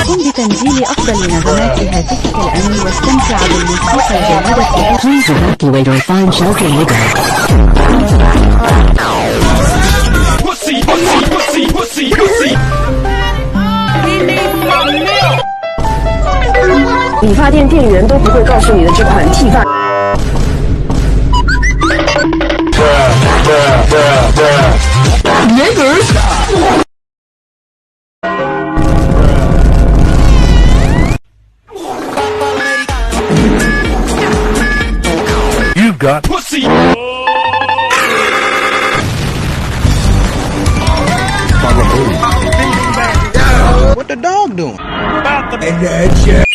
قم بتنزيل أفضل نغمات هاتفك الآن واستمتع بالموسيقى الجميلة. Please evacuate or find shelter later. Pussy. 理发店店员都不会告诉你的这款剃发。You got pussy. What the dog doing? And that shit.